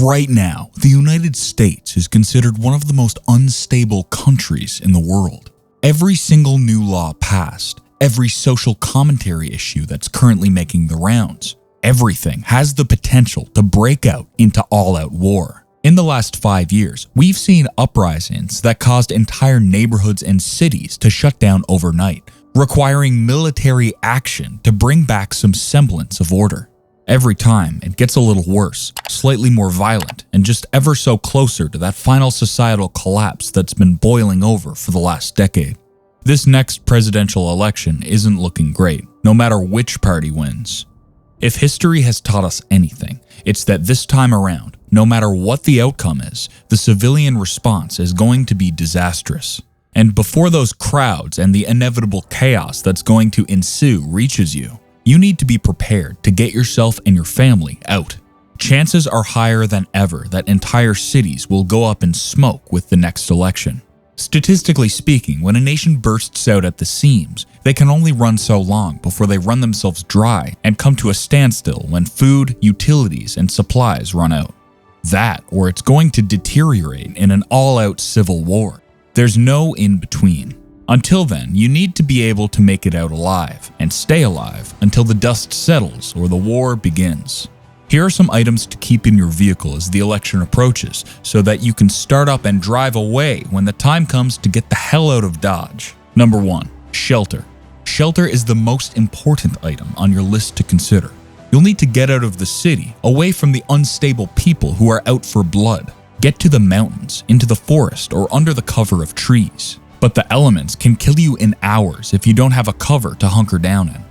Right now, the United States is considered one of the most unstable countries in the world. Every single new law passed, every social commentary issue that's currently making the rounds, everything has the potential to break out into all-out war. In the last 5 years, we've seen uprisings that caused entire neighborhoods and cities to shut down overnight, requiring military action to bring back some semblance of order. Every time, it gets a little worse, slightly more violent, and just ever so closer to that final societal collapse that's been boiling over for the last decade. This next presidential election isn't looking great, no matter which party wins. If history has taught us anything, it's that this time around, no matter what the outcome is, the civilian response is going to be disastrous. And before those crowds and the inevitable chaos that's going to ensue reaches you, you need to be prepared to get yourself and your family out. Chances are higher than ever that entire cities will go up in smoke with the next election. Statistically speaking, when a nation bursts out at the seams, they can only run so long before they run themselves dry and come to a standstill when food, utilities, and supplies run out. That, or it's going to deteriorate in an all-out civil war. There's no in-between. Until then, you need to be able to make it out alive and stay alive until the dust settles or the war begins. Here are some items to keep in your vehicle as the election approaches so that you can start up and drive away when the time comes to get the hell out of Dodge. Number 1. Shelter. Shelter is the most important item on your list to consider. You'll need to get out of the city, away from the unstable people who are out for blood. Get to the mountains, into the forest, or under the cover of trees. But the elements can kill you in hours if you don't have a cover to hunker down in.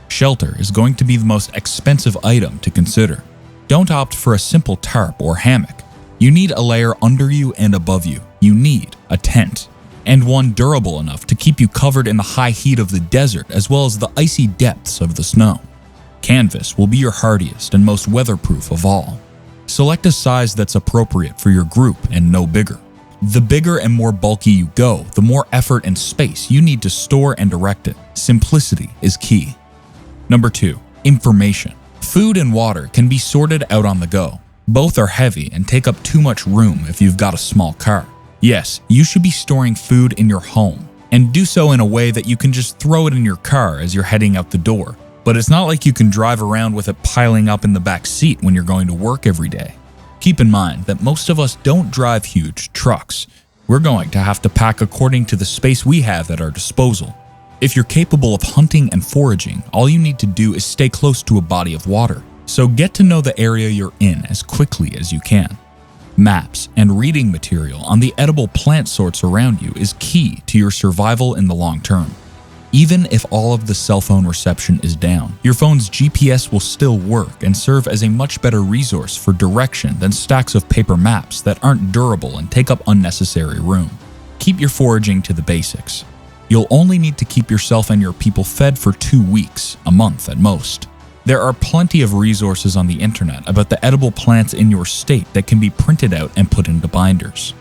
Shelter is going to be the most expensive item to consider. Don't opt for a simple tarp or hammock. You need a layer under you and above you. You need a tent, and one durable enough to keep you covered in the high heat of the desert as well as the icy depths of the snow. Canvas will be your hardiest and most weatherproof of all. Select a size that's appropriate for your group and no bigger. The bigger and more bulky you go, the more effort and space you need to store and direct it. Simplicity is key. Number 2. Information. Food and water can be sorted out on the go. Both are heavy and take up too much room if you've got a small car. Yes, you should be storing food in your home, and do so in a way that you can just throw it in your car as you're heading out the door. But it's not like you can drive around with it piling up in the back seat when you're going to work every day. Keep in mind that most of us don't drive huge trucks. We're going to have to pack according to the space we have at our disposal. If you're capable of hunting and foraging, all you need to do is stay close to a body of water. So get to know the area you're in as quickly as you can. Maps and reading material on the edible plant sorts around you is key to your survival in the long term. Even if all of the cell phone reception is down, your phone's GPS will still work and serve as a much better resource for direction than stacks of paper maps that aren't durable and take up unnecessary room. Keep your foraging to the basics. You'll only need to keep yourself and your people fed for 2 weeks, a month at most. There are plenty of resources on the internet about the edible plants in your state that can be printed out and put into binders.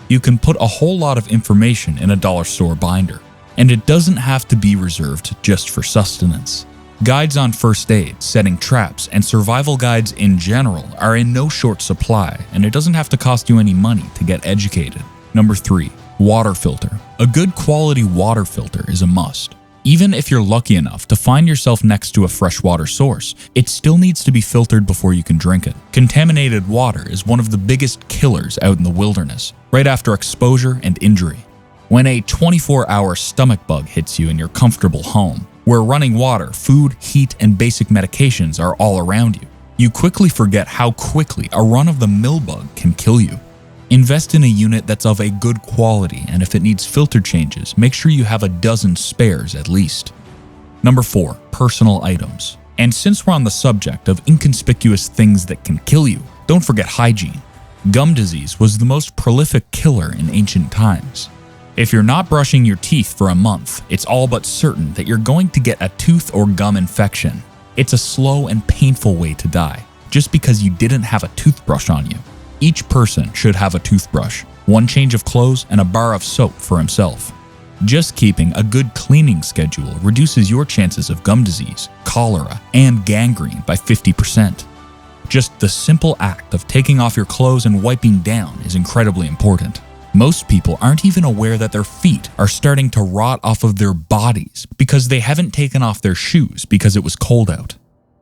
You can put a whole lot of information in a dollar store binder. And it doesn't have to be reserved just for sustenance. Guides on first aid, setting traps, and survival guides in general are in no short supply, and it doesn't have to cost you any money to get educated. Number 3. Water filter. A good quality water filter is a must. Even if you're lucky enough to find yourself next to a freshwater source, it still needs to be filtered before you can drink it. Contaminated water is one of the biggest killers out in the wilderness, right after exposure and injury. When a 24-hour stomach bug hits you in your comfortable home, where running water, food, heat, and basic medications are all around you, you quickly forget how quickly a run-of-the-mill bug can kill you. Invest in a unit that's of a good quality, and if it needs filter changes, make sure you have a dozen spares at least. Number 4. Personal items. And since we're on the subject of inconspicuous things that can kill you, don't forget hygiene. Gum disease was the most prolific killer in ancient times. If you're not brushing your teeth for a month, it's all but certain that you're going to get a tooth or gum infection. It's a slow and painful way to die, just because you didn't have a toothbrush on you. Each person should have a toothbrush, one change of clothes, and a bar of soap for himself. Just keeping a good cleaning schedule reduces your chances of gum disease, cholera, and gangrene by 50%. Just the simple act of taking off your clothes and wiping down is incredibly important. Most people aren't even aware that their feet are starting to rot off of their bodies because they haven't taken off their shoes because it was cold out.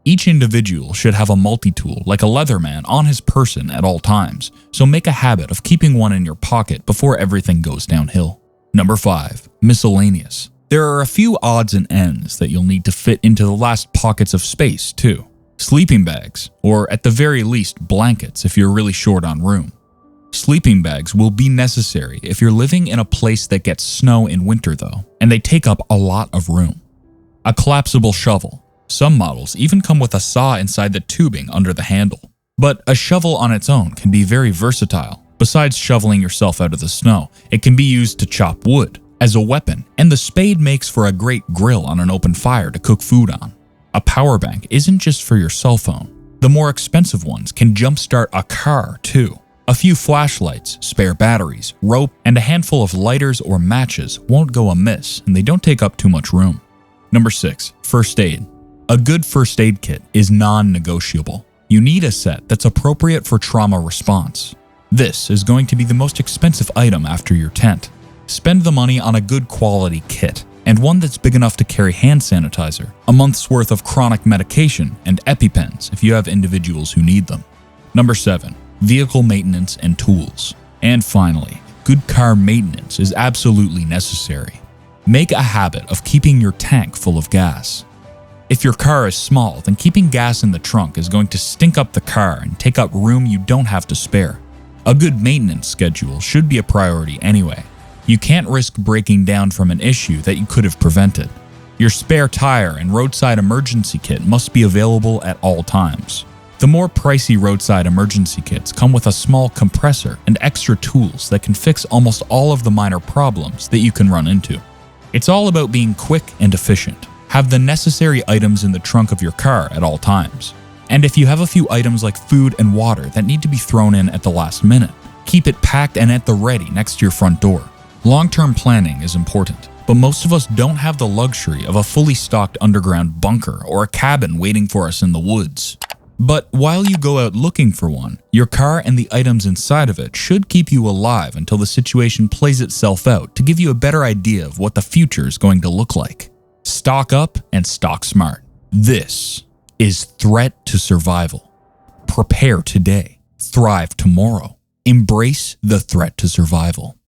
Each individual should have a multi-tool like a Leatherman on his person at all times, so make a habit of keeping one in your pocket before everything goes downhill. Number 5. Miscellaneous. There are a few odds and ends that you'll need to fit into the last pockets of space too. Sleeping bags, or at the very least blankets if you're really short on room. Sleeping bags will be necessary if you're living in a place that gets snow in winter though, and they take up a lot of room. A collapsible shovel. Some models even come with a saw inside the tubing under the handle. But a shovel on its own can be very versatile. Besides shoveling yourself out of the snow, it can be used to chop wood, as a weapon, and the spade makes for a great grill on an open fire to cook food on. A power bank isn't just for your cell phone. The more expensive ones can jumpstart a car too. A few flashlights, spare batteries, rope, and a handful of lighters or matches won't go amiss, and they don't take up too much room. Number 6. First aid. A good first aid kit is non-negotiable. You need a set that's appropriate for trauma response. This is going to be the most expensive item after your tent. Spend the money on a good quality kit, and one that's big enough to carry hand sanitizer, a month's worth of chronic medication, and EpiPens if you have individuals who need them. Number 7. Vehicle maintenance and tools. And finally, good car maintenance is absolutely necessary. Make a habit of keeping your tank full of gas. If your car is small, then keeping gas in the trunk is going to stink up the car and take up room you don't have to spare. A good maintenance schedule should be a priority anyway. You can't risk breaking down from an issue that you could have prevented. Your spare tire and roadside emergency kit must be available at all times. The more pricey roadside emergency kits come with a small compressor and extra tools that can fix almost all of the minor problems that you can run into. It's all about being quick and efficient. Have the necessary items in the trunk of your car at all times. And if you have a few items like food and water that need to be thrown in at the last minute, keep it packed and at the ready next to your front door. Long-term planning is important, but most of us don't have the luxury of a fully stocked underground bunker or a cabin waiting for us in the woods. But while you go out looking for one, your car and the items inside of it should keep you alive until the situation plays itself out to give you a better idea of what the future is going to look like. Stock up and stock smart. This is Threat to Survival. Prepare today. Thrive tomorrow. Embrace the threat to survival.